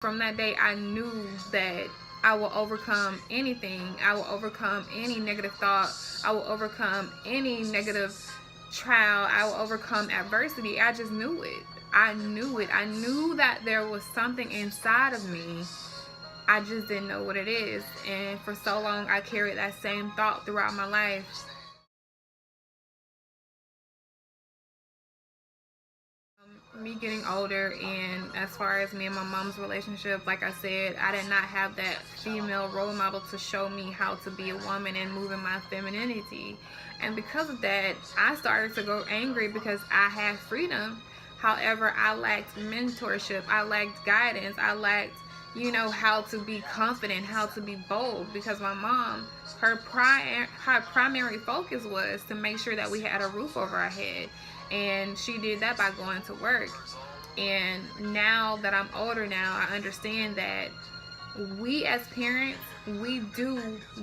From that day, I knew that I will overcome anything. I will overcome any negative thought. I will overcome any negative trial. I will overcome adversity. I just knew it. I knew it. I knew that there was something inside of me. I just didn't know what it is. And for so long, I carried that same thought throughout my life. Me getting older, and as far as me and my mom's relationship, like I said, I did not have that female role model to show me how to be a woman and move in my femininity. And because of that, I started to go angry because I had freedom. However, I lacked mentorship, I lacked guidance, I lacked, how to be confident, how to be bold, because my mom, her primary focus was to make sure that we had a roof over our head, and she did that by going to work. And now that I'm older now, I understand that we as parents, we do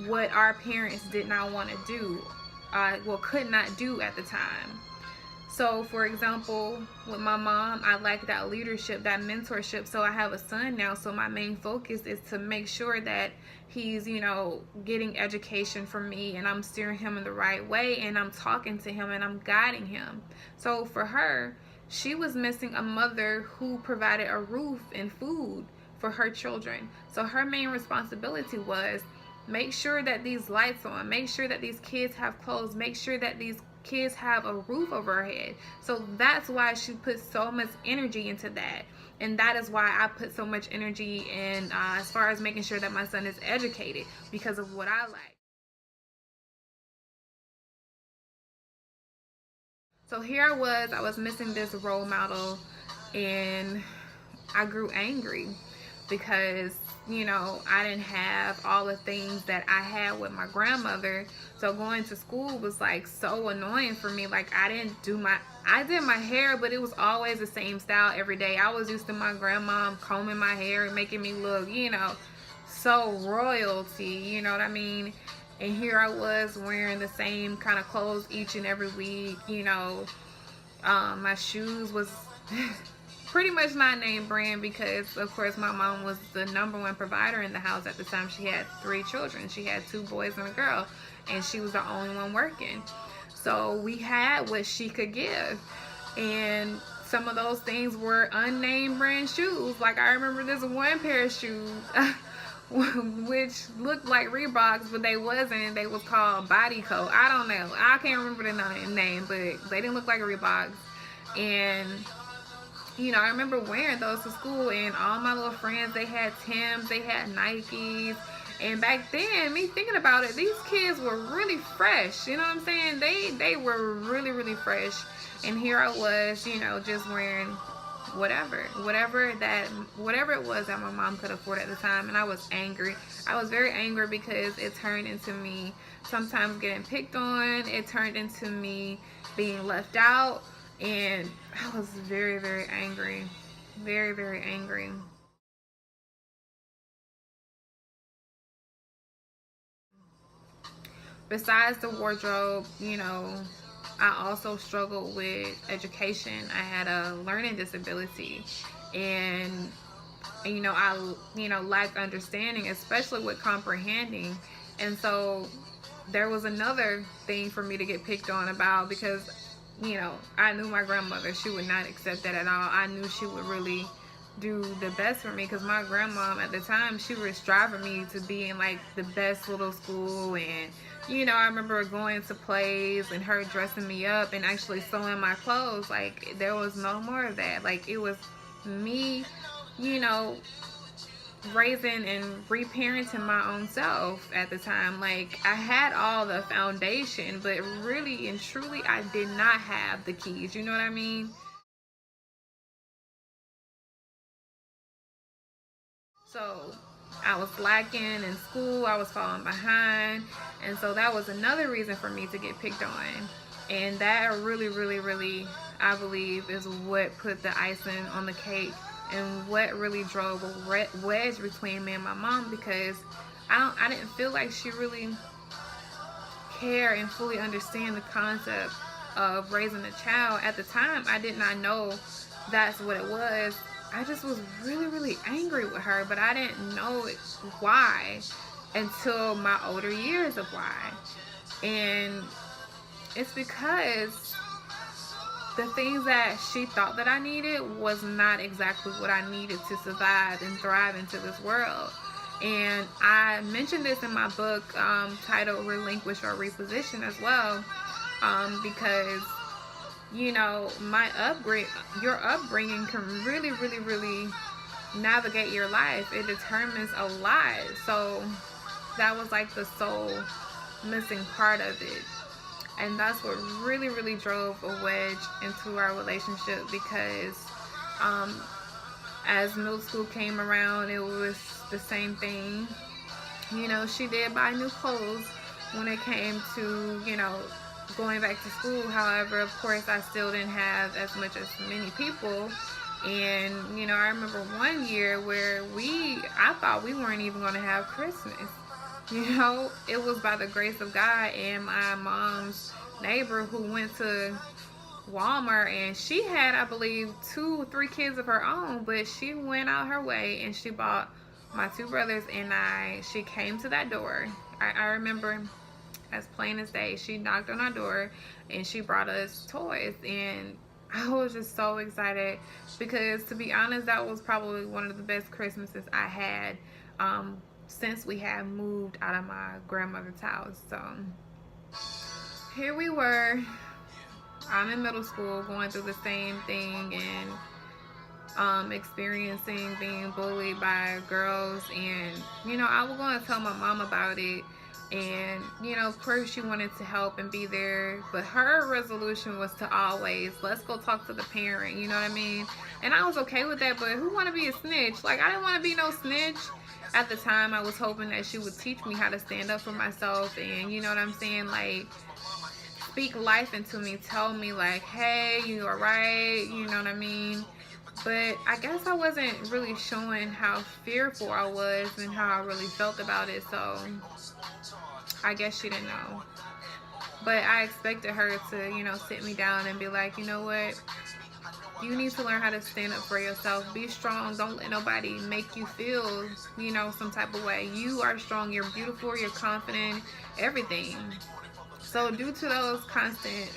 what our parents did not want to do, could not do at the time. So, for example, with my mom, I lack that leadership, that mentorship. So I have a son now. So my main focus is to make sure that he's, getting education from me, and I'm steering him in the right way, and I'm talking to him, and I'm guiding him. So for her, she was missing a mother who provided a roof and food for her children. So her main responsibility was make sure that these lights on, make sure that these kids have clothes, make sure that these kids have a roof over her head. So that's why she put so much energy into that. And that is why I put so much energy in as far as making sure that my son is educated, because of what I like. So here I was missing this role model, and I grew angry because, I didn't have all the things that I had with my grandmother. So going to school was like so annoying for me. Like I did my hair, but it was always the same style every day. I was used to my grandma combing my hair and making me look, so royalty, you know what I mean? And here I was wearing the same kind of clothes each and every week, my shoes was pretty much not name brand, because of course my mom was the number one provider in the house at the time. She had 3 children. She had 2 boys and a girl, and she was the only one working. So we had what she could give, and some of those things were unnamed brand shoes. Like I remember this one pair of shoes which looked like Reeboks, but they wasn't. They was called Body Coat. I don't know, I can't remember the name, but they didn't look like Reeboks. And I remember wearing those to school, and all my little friends, they had Timbs, they had Nikes. And back then, me thinking about it, these kids were really fresh. You know what I'm saying? They were really, really fresh. And here I was, just wearing whatever it was that my mom could afford at the time. And I was angry. I was very angry because it turned into me sometimes getting picked on. It turned into me being left out. And I was very, very angry. Very, very angry. Besides the wardrobe, I also struggled with education. I had a learning disability, and I lack understanding, especially with comprehending. And so there was another thing for me to get picked on about, because I knew my grandmother, she would not accept that at all. I knew she would really do the best for me, because my grandmom at the time, she was striving me to be in like the best little school. And I remember going to plays and her dressing me up and actually sewing my clothes. Like there was no more of that. Like it was me, you know raising and reparenting my own self at the time. Like I had all the foundation, but really and truly I did not have the keys, you know what I mean? So I was lacking in school, I was falling behind, and so that was another reason for me to get picked on. And that really, really, really, I believe, is what put the icing on the cake and what really drove a wedge between me and my mom, because I didn't feel like she really care and fully understand the concept of raising a child. At the time, I did not know that's what it was. I just was really, really angry with her, but I didn't know why until my older years of why. And it's because the things that she thought that I needed was not exactly what I needed to survive and thrive into this world. And I mentioned this in my book titled Relinquish or Reposition as well, because you know, your upbringing can really, really, really navigate your life. It determines a lot. So that was like the sole missing part of it. And that's what really, really drove a wedge into our relationship, because as middle school came around, it was the same thing. You know, she did buy new clothes when it came to, you know, going back to school. However, of course, I still didn't have as much as many people. And, you know, I remember one year where I thought we weren't even going to have Christmas. You know, it was by the grace of God and my mom's neighbor who went to Walmart, and she had, I believe, 2-3 kids of her own, but she went out her way and she bought my two brothers and I. She came to that door. I remember as plain as day. She knocked on our door and she brought us toys, and I was just so excited because, to be honest, that was probably one of the best Christmases I had since we had moved out of my grandmother's house. So here we were. I'm in middle school going through the same thing and experiencing being bullied by girls, and you know, I was going to tell my mom about it. And, you know, of course she wanted to help and be there, but her resolution was to always, let's go talk to the parent, you know what I mean? And I was okay with that, but who want to be a snitch? Like, I didn't want to be no snitch. At the time, I was hoping that she would teach me how to stand up for myself and, you know what I'm saying, like, speak life into me, tell me, like, hey, you are right, you know what I mean? But I guess I wasn't really showing how fearful I was and how I really felt about it, so I guess she didn't know. But I expected her to, you know, sit me down and be like, you know what? You need to learn how to stand up for yourself. Be strong. Don't let nobody make you feel, you know, some type of way. You are strong. You're beautiful. You're confident. Everything. So due to those constant,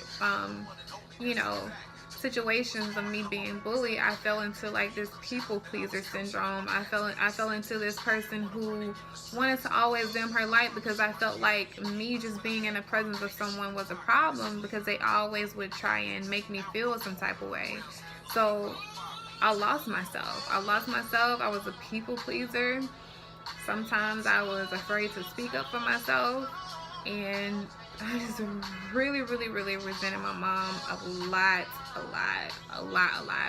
you know, situations of me being bullied, I fell into like this people pleaser syndrome. I fell into this person who wanted to always dim her light, because I felt like me just being in the presence of someone was a problem, because they always would try and make me feel some type of way. So I lost myself. I was a people pleaser. Sometimes I was afraid to speak up for myself, and I just really, really, really resented my mom a lot,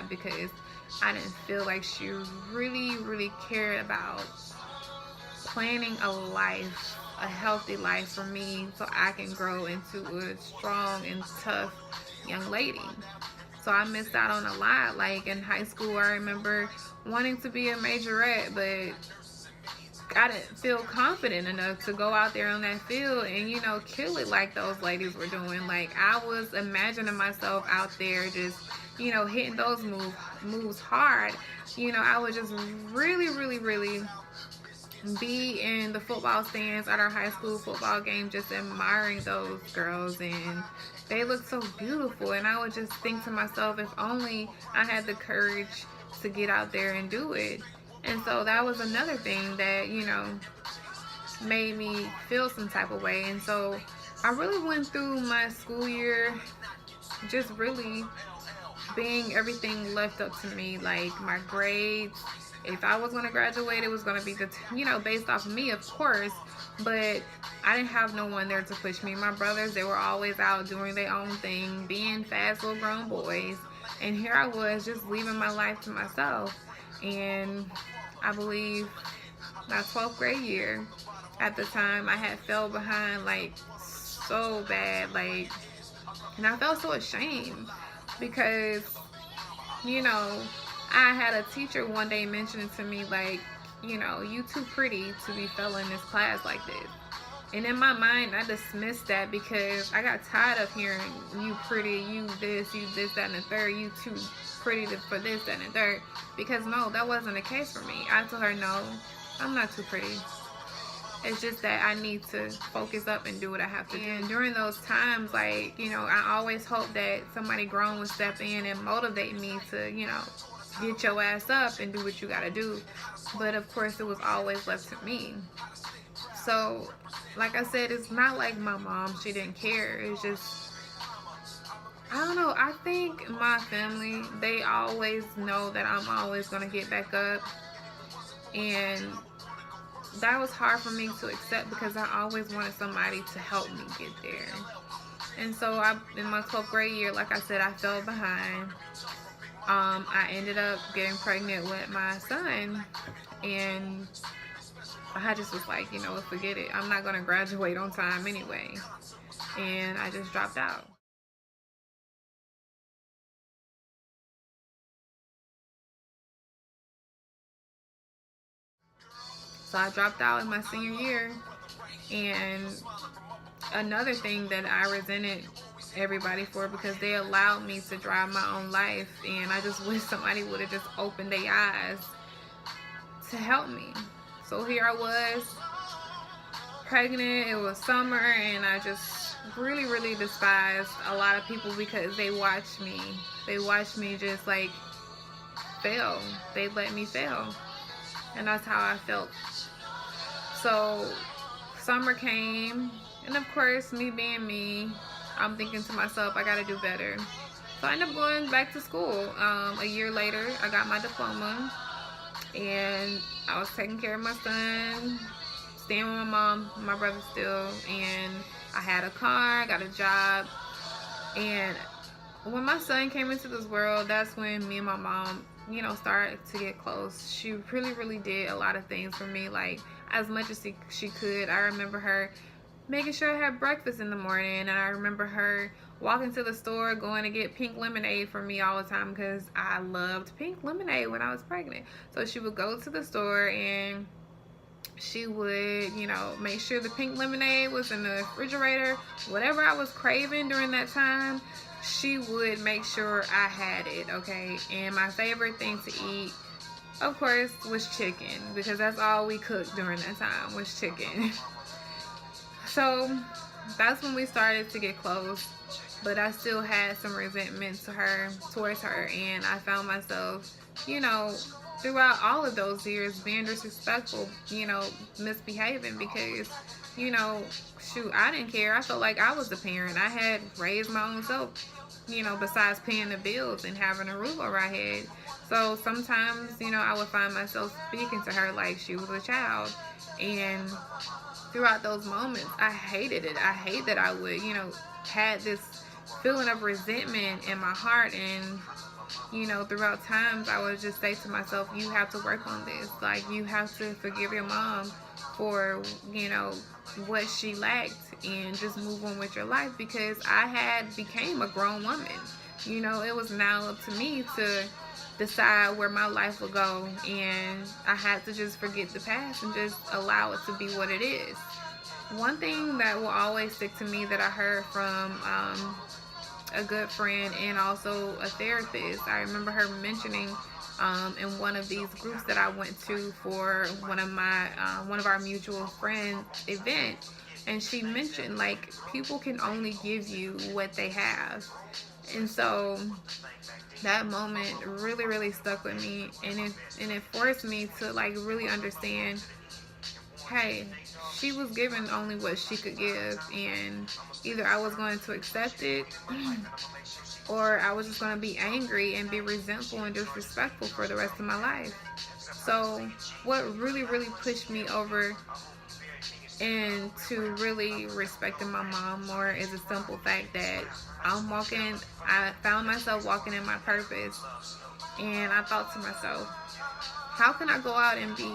because I didn't feel like she really, really cared about planning a life, a healthy life for me, so I can grow into a strong and tough young lady. So I missed out on a lot. Like in high school, I remember wanting to be a majorette, but I didn't feel confident enough to go out there on that field and, you know, kill it like those ladies were doing. Like, I was imagining myself out there just, you know, hitting those moves hard. You know, I would just really, really, really be in the football stands at our high school football game, just admiring those girls, and they look so beautiful. And I would just think to myself, if only I had the courage to get out there and do it. And so that was another thing that, you know, made me feel some type of way. And so I really went through my school year just really being everything left up to me, like my grades. If I was going to graduate, it was going to be, you know, based off of me, of course, but I didn't have no one there to push me. My brothers, they were always out doing their own thing, being fast little grown boys, and here I was just leaving my life to myself. And I believe my 12th grade year, at the time, I had fell behind like so bad, like, and I felt so ashamed because, you know, I had a teacher one day mentioning to me, like, you know, you too pretty to be failing this class like this. And in my mind, I dismissed that because I got tired of hearing you pretty, you this, that, and the third, you too pretty for this, that, and the third. Because no, that wasn't the case for me. I told her, no, I'm not too pretty. It's just that I need to focus up and do what I have to do. And during those times, like, you know, I always hope that somebody grown would step in and motivate me to, you know, get your ass up and do what you gotta do. But of course, it was always left to me. So, like I said, it's not like my mom, she didn't care. It's just, I don't know. I think my family, they always know that I'm always going to get back up. And that was hard for me to accept because I always wanted somebody to help me get there. And so in my 12th grade year, like I said, I fell behind. I ended up getting pregnant with my son. And I just was like, you know, forget it. I'm not going to graduate on time anyway. And I just dropped out. So I dropped out in my senior year. And another thing that I resented everybody for, because they allowed me to drive my own life. And I just wish somebody would have just opened their eyes to help me. So here I was, pregnant. It was summer, and I just really despised a lot of people because they watched me just like fail. They let me fail, and that's how I felt. So summer came, and of course, me being me, I'm thinking to myself, I gotta do better. So I ended up going back to school. A year later, I got my diploma, and I was taking care of my son, staying with my mom, my brother still, and I had a car, got a job. And when my son came into this world, that's when me and my mom, you know, started to get close. She really did a lot of things for me, like as much as she could. I remember her making sure I had breakfast in the morning, and I remember her walking to the store, going to get pink lemonade for me all the time because I loved pink lemonade when I was pregnant. So she would go to the store and she would, you know, make sure the pink lemonade was in the refrigerator. Whatever I was craving during that time, she would make sure I had it, okay? And my favorite thing to eat, of course, was chicken, because that's all we cooked during that time was chicken. So that's when we started to get close, but I still had some resentment towards her, and I found myself, you know, throughout all of those years being disrespectful, you know, misbehaving, because, you know, shoot, I didn't care. I felt like I was the parent. I had raised my own self, you know, besides paying the bills and having a roof over our head. So sometimes, you know, I would find myself speaking to her like she was a child. And throughout those moments, I hated it. I hate that I would, you know, had this feeling of resentment in my heart. And, you know, throughout times, I would just say to myself, you have to work on this. Like, you have to forgive your mom for, you know, what she lacked, and just move on with your life, because I had became a grown woman. You know, it was now up to me to decide where my life would go, and I had to just forget the past and just allow it to be what it is. One thing that will always stick to me that I heard from a good friend and also a therapist, I remember her mentioning in one of these groups that I went to for one of our mutual friends event, and she mentioned, like, people can only give you what they have. And so that moment really stuck with me, and it forced me to, like, really understand, hey, she was given only what she could give, and either I was going to accept it or I was just going to be angry and be resentful and disrespectful for the rest of my life. So what really pushed me over into really respecting my mom more is a simple fact that I found myself walking in my purpose, and I thought to myself, how can I go out and be,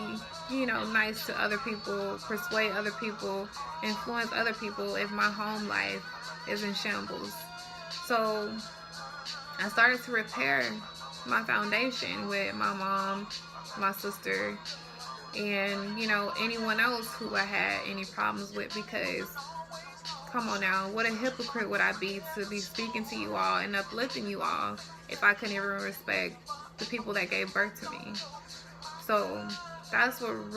you know, nice to other people, persuade other people, influence other people if my home life is in shambles? So I started to repair my foundation with my mom, my sister, and, you know, anyone else who I had any problems with, because come on now, what a hypocrite would I be to be speaking to you all and uplifting you all if I couldn't even respect the people that gave birth to me. So that's what